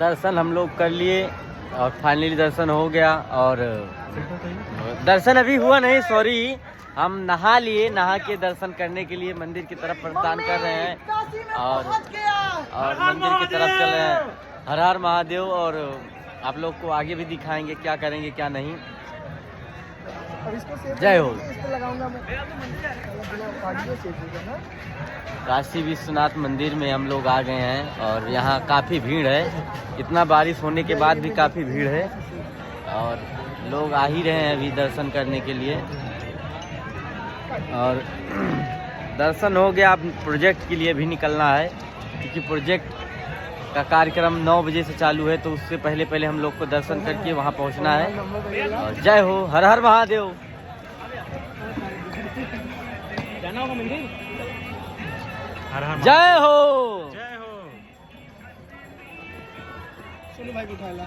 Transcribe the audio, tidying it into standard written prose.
दर्शन हम लोग कर लिए और फाइनली दर्शन हो गया। और दर्शन अभी हुआ नहीं, सॉरी, हम नहा लिए, नहा के दर्शन करने के लिए मंदिर की तरफ प्रस्थान कर रहे हैं और मंदिर की तरफ चल रहे हैं। हर हर महादेव। और आप लोग को आगे भी दिखाएंगे क्या करेंगे क्या नहीं। जय हो। काशी विश्वनाथ मंदिर में हम लोग आ गए हैं और यहाँ काफ़ी भीड़ है। इतना बारिश होने के बाद भी काफ़ी भीड़ है और लोग आ ही रहे हैं अभी दर्शन करने के लिए। और दर्शन हो गया, अब प्रोजेक्ट के लिए भी निकलना है क्योंकि प्रोजेक्ट का कार्यक्रम 9 बजे से चालू है, तो उससे पहले पहले हम लोग को दर्शन करके वहाँ पहुँचना है। और जय हो, हर हर महादेव। जय हो, जय हो। चलो भाई उठा ला।